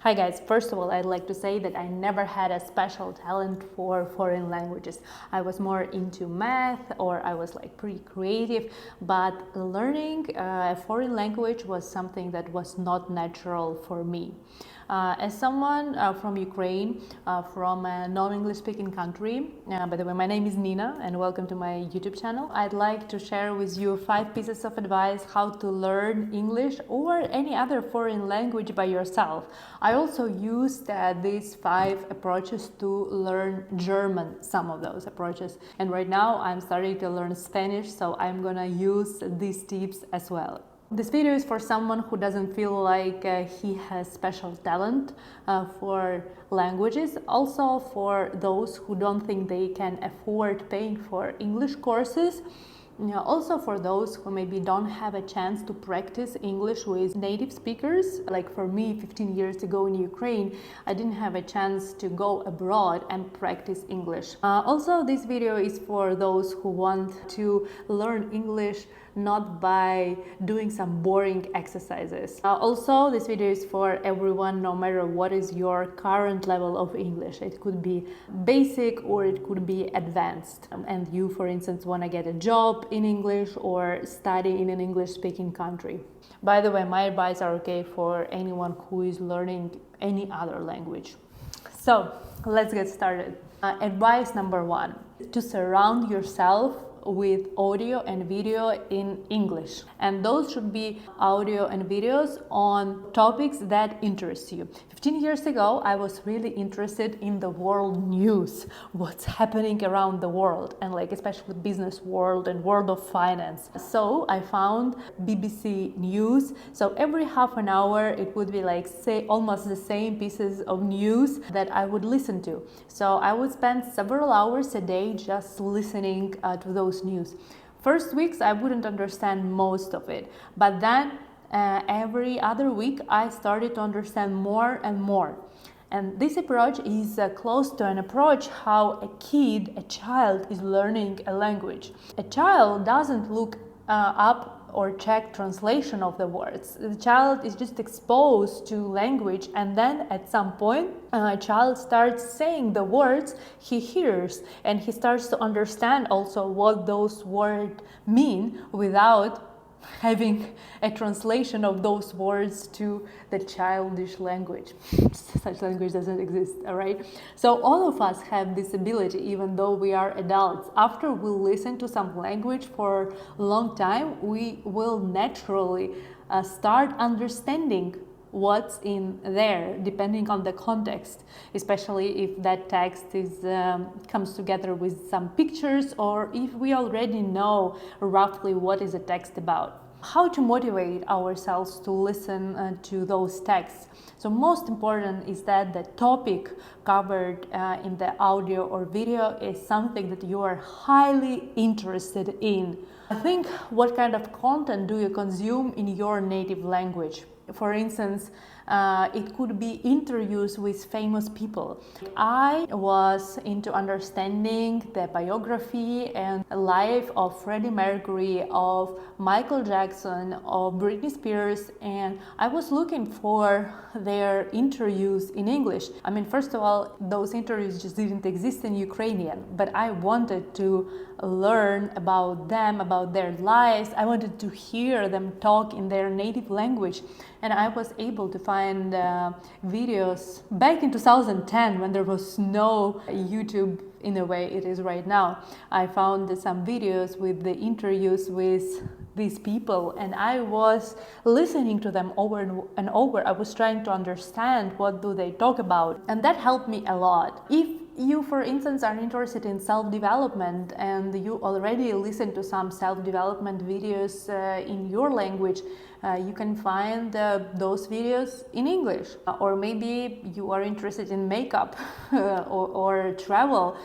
Hi guys, first of all, I'd like to say that I never had a special talent for foreign languages. I was more into math or I was like pretty creative, but learning a foreign language was something that was not natural for me. As someone from Ukraine, from a non-English speaking country, by the way, my name is Nina and welcome to my YouTube channel. I'd like to share with you 5 pieces of advice how to learn English or any other foreign language by yourself. I also used these 5 approaches to learn German, some of those approaches. And right now I'm starting to learn Spanish, so I'm gonna use these tips as well. This video is for someone who doesn't feel like he has special talent for languages, also for those who don't think they can afford paying for English courses. Also for those who maybe don't have a chance to practice English with native speakers. Like for me, 15 years ago in Ukraine, I didn't have a chance to go abroad and practice English. Also, this video is for those who want to learn English not by doing some boring exercises. Also, this video is for everyone, no matter what is your current level of English. It could be basic or it could be advanced. And you, for instance, want to get a job in English or study in an English-speaking country. By the way, my advice are okay for anyone who is learning any other language. So, let's get started. Advice number 1, to surround yourself with audio and video in English, and those should be audio and videos on topics that interest you. 15 years ago, I was really interested in the world news, what's happening around the world, and like especially business world and world of finance. So I found BBC News. So every half an hour it would be like say almost the same pieces of news that I would listen to. So I would spend several hours a day just listening to those news. First weeks I wouldn't understand most of it, but then every other week I started to understand more and more. And this approach is close to an approach how a child is learning a language. A child doesn't look up or check translation of the words. The child is just exposed to language, and then at some point a child starts saying the words he hears, and he starts to understand also what those words mean without having a translation of those words to the childish language. Such language doesn't exist, all right? So all of us have this ability, even though we are adults. After we listen to some language for a long time, we will naturally start understanding what's in there, depending on the context, especially if that text comes together with some pictures, or if we already know roughly what is the text about. How to motivate ourselves to listen to those texts? So most important is that the topic covered in the audio or video is something that you are highly interested in. Think, what kind of content do you consume in your native language? For instance, it could be interviews with famous people. I was into understanding the biography and life of Freddie Mercury, of Michael Jackson, of Britney Spears, and I was looking for their interviews in English. I mean, first of all, those interviews just didn't exist in Ukrainian, but I wanted to learn about them, about their lives. I wanted to hear them talk in their native language, and I was able to find videos back in 2010 when there was no YouTube in the way it is right now. I found some videos with the interviews with these people, and I was listening to them over and over. I was trying to understand what do they talk about, and that helped me a lot. If you, for instance, are interested in self-development and you already listen to some self-development videos in your language, you can find those videos in English. Or maybe you are interested in makeup or travel.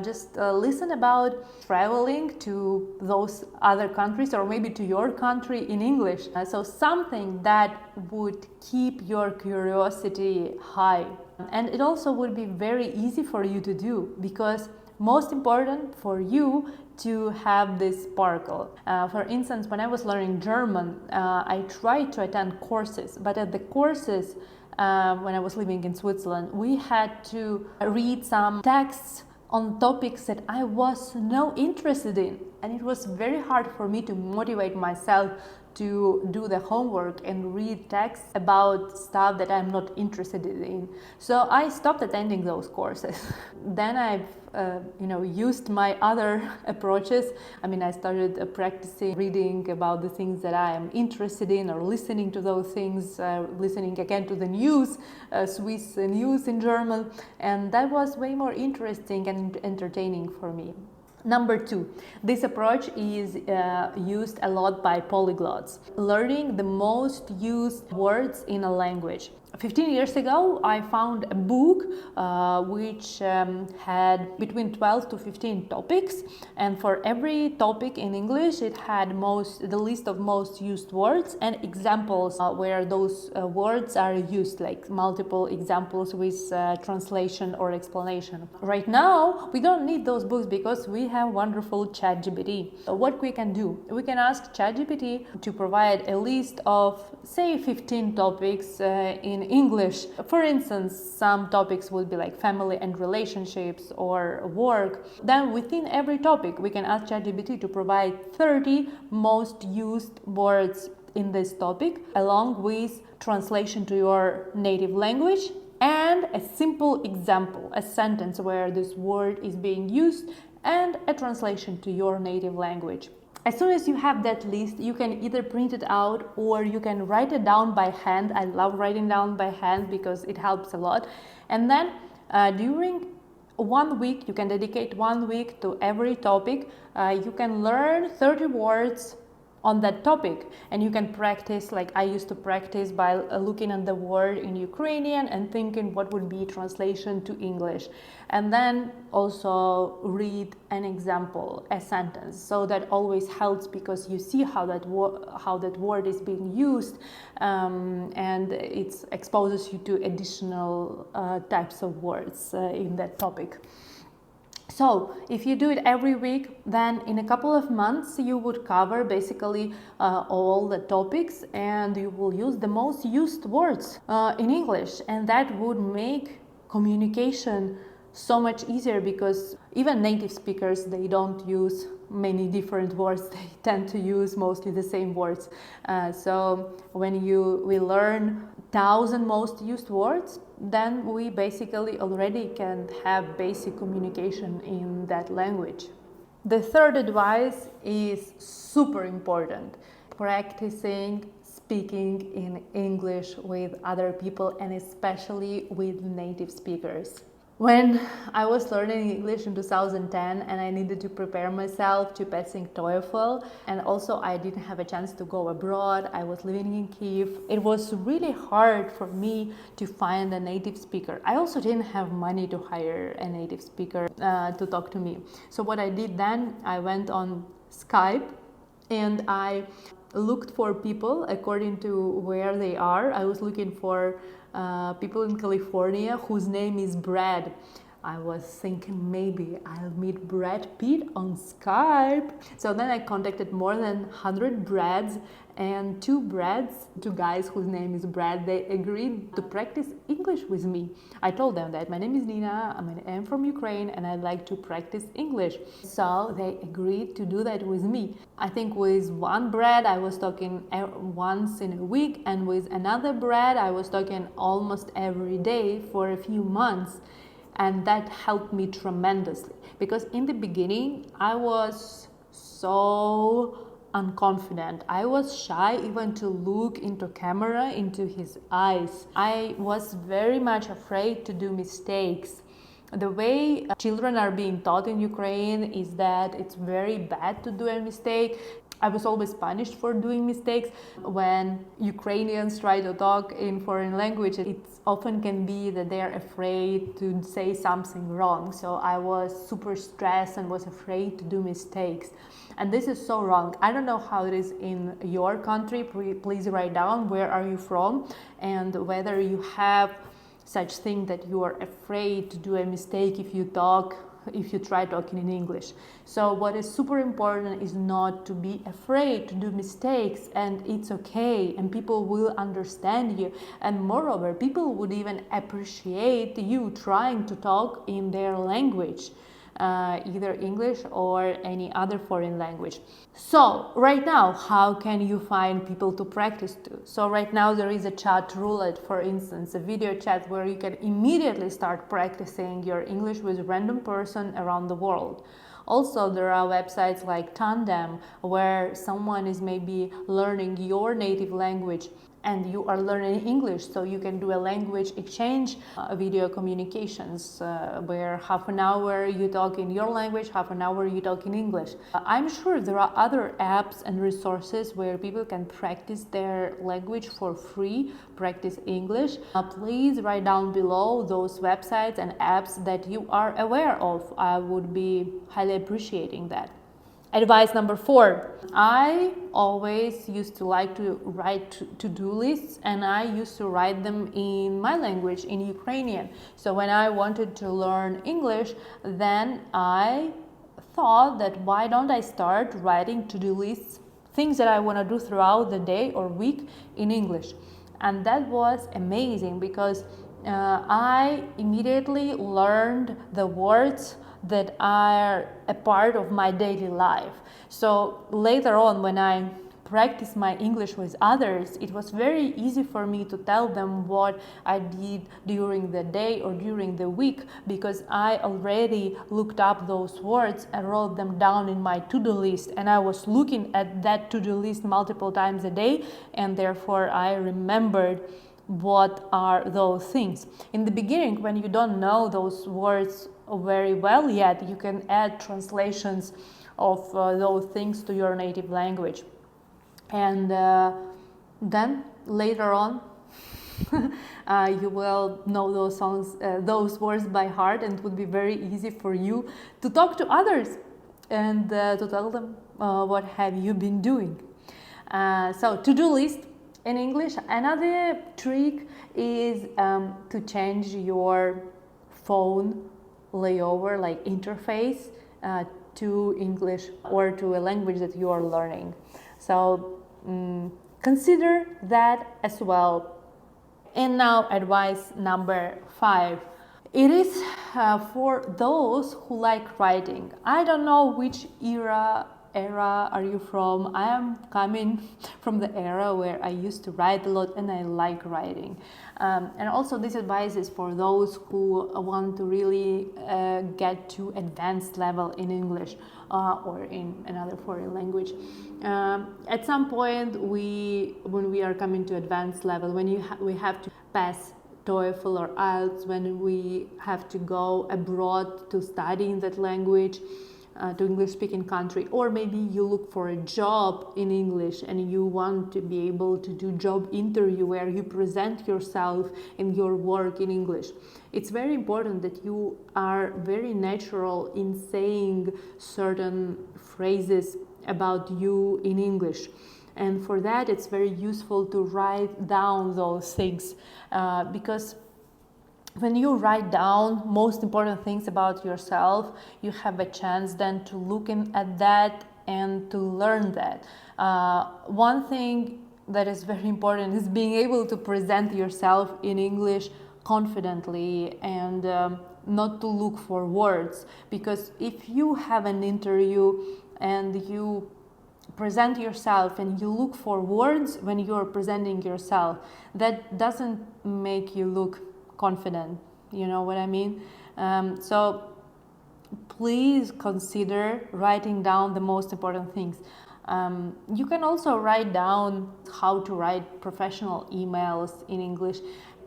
Just listen about traveling to those other countries or maybe to your country in English. So something that would keep your curiosity high. And it also would be very easy for you to do, because most important for you to have this sparkle. For instance, when I was learning German, I tried to attend courses, but at the courses when I was living in Switzerland, we had to read some texts on topics that I was no interested in, and it was very hard for me to motivate myself to do the homework and read texts about stuff that I'm not interested in. So I stopped attending those courses. Then I've used my other approaches. I mean, I started practicing reading about the things that I am interested in, or listening to those things, listening again to the news, Swiss news in German, and that was way more interesting and entertaining for me. Number 2, this approach is used a lot by polyglots, learning the most used words in a language. 15 years ago, I found a book which had between 12 to 15 topics, and for every topic in English, it had the list of most used words and examples where those words are used, like multiple examples with translation or explanation. Right now, we don't need those books because we have wonderful ChatGPT. What we can do? We can ask ChatGPT to provide a list of, say, 15 topics in English. For instance, some topics would be like family and relationships or work. Then within every topic, we can ask ChatGPT to provide 30 most used words in this topic, along with translation to your native language and a simple example, a sentence where this word is being used, and a translation to your native language. As soon as you have that list, you can either print it out or you can write it down by hand. I love writing down by hand because it helps a lot. And then during 1 week, you can dedicate 1 week to every topic. You can learn 30 words on that topic, and you can practice, like I used to practice by looking at the word in Ukrainian and thinking what would be translation to English, and then also read an example, a sentence. So that always helps because you see how that word is being used, and it exposes you to additional types of words in that topic. So if you do it every week, then in a couple of months you would cover basically all the topics, and you will use the most used words in English, and that would make communication so much easier, because even native speakers, they don't use many different words. They tend to use mostly the same words. So when we learn 1,000 most used words, then we basically already can have basic communication in that language. The third advice is super important: practicing speaking in English with other people, and especially with native speakers. When I was learning English in 2010 and I needed to prepare myself to passing TOEFL, and also I didn't have a chance to go abroad, I was living in Kyiv, it was really hard for me to find a native speaker. I also didn't have money to hire a native speaker to talk to me. So what I did then, I went on Skype and I looked for people according to where they are. I was looking for people in California whose name is Brad. I was thinking maybe I'll meet Brad Pitt on Skype. So then I contacted more than 100 Brads, and two guys whose name is Brad, they agreed to practice English with me. I told them that my name is Nina, I'm from Ukraine, and I'd like to practice English. So they agreed to do that with me. I think with one Brad I was talking once in a week, and with another Brad I was talking almost every day for a few months. And that helped me tremendously, because in the beginning I was so unconfident. I was shy even to look into camera, into his eyes. I was very much afraid to do mistakes. The way children are being taught in Ukraine is that it's very bad to do a mistake. I was always punished for doing mistakes. When Ukrainians try to talk in foreign language, it often can be that they are afraid to say something wrong. So I was super stressed and was afraid to do mistakes. And this is so wrong. I don't know how it is in your country. Please write down where are you from and whether you have such thing that you are afraid to do a mistake if you talk if you try talking in English. So what is super important is not to be afraid to do mistakes, and it's okay, and people will understand you. And moreover, people would even appreciate you trying to talk in their language, either English or any other foreign language. So right now, how can you find people to practice to? So right now there is a chat roulette, for instance, a video chat where you can immediately start practicing your English with a random person around the world. Also, there are websites like Tandem where someone is maybe learning your native language and you are learning English, so you can do a language exchange, video communications, where half an hour you talk in your language, half an hour you talk in English. I'm sure there are other apps and resources where people can practice their language for free, practice English. Please write down below those websites and apps that you are aware of. I would be highly appreciating that. Advice number 4. I always used to like to write to-do lists, and I used to write them in my language, in Ukrainian. So when I wanted to learn English, then I thought that why don't I start writing to-do lists, things that I want to do throughout the day or week in English. And that was amazing because I immediately learned the words that are a part of my daily life. So later on, when I practiced my English with others, it was very easy for me to tell them what I did during the day or during the week, because I already looked up those words and wrote them down in my to-do list, and I was looking at that to-do list multiple times a day, and therefore I remembered what are those things. In the beginning, when you don't know those words very well yet, you can add translations of those things to your native language, and then later on you will know those songs, those words by heart, and it would be very easy for you to talk to others and to tell them what have you been doing. So to-do list in English. Another trick is to change your phone layover, like interface, to English or to a language that you are learning. So consider that as well. And now advice number 5. It is for those who like writing. I don't know which era are you from. I am coming from the era where I used to write a lot and I like writing. And also this advice is for those who want to really get to advanced level in English or in another foreign language. At some point, when we are coming to advanced level, when we have to pass TOEFL or IELTS, when we have to go abroad to study in that language, to English-speaking country, or maybe you look for a job in English and you want to be able to do job interview where you present yourself and your work in English. It's very important that you are very natural in saying certain phrases about you in English. And for that, it's very useful to write down those things, because when you write down most important things about yourself, you have a chance then to look at that and to learn that. One thing that is very important is being able to present yourself in English confidently and not to look for words, because if you have an interview and you present yourself and you look for words when you are presenting yourself, that doesn't make you look confident, you know what I mean? So please consider writing down the most important things. You can also write down how to write professional emails in English.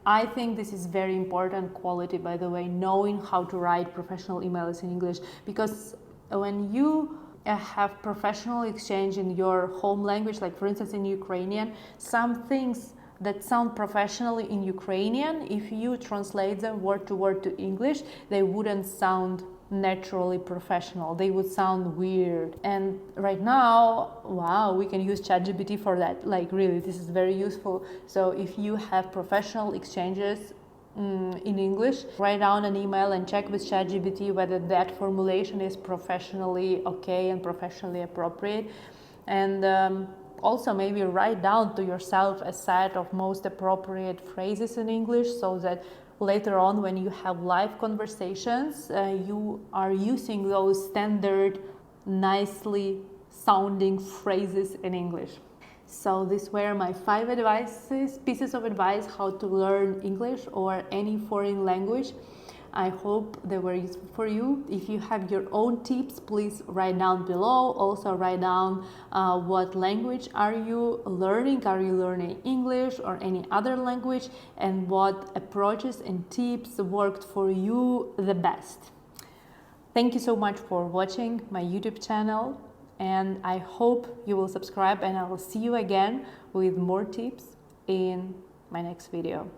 I think this is very important quality, by the way, knowing how to write professional emails in English, because when you have professional exchange in your home language, like for instance in Ukrainian, some things that sound professionally in Ukrainian, if you translate them word to word to English, they wouldn't sound naturally professional. They would sound weird. And right now, wow, we can use ChatGPT for that. Like really, this is very useful. So if you have professional exchanges in English, write down an email and check with ChatGPT whether that formulation is professionally okay and professionally appropriate. And also maybe write down to yourself a set of most appropriate phrases in English, so that later on when you have live conversations, you are using those standard, nicely sounding phrases in English. So these were my 5 pieces of advice how to learn English or any foreign language. I hope they were useful for you. If you have your own tips, please write down below. Also write down what language are you learning. Are you learning English or any other language? And what approaches and tips worked for you the best. Thank you so much for watching my YouTube channel. And I hope you will subscribe, and I will see you again with more tips in my next video.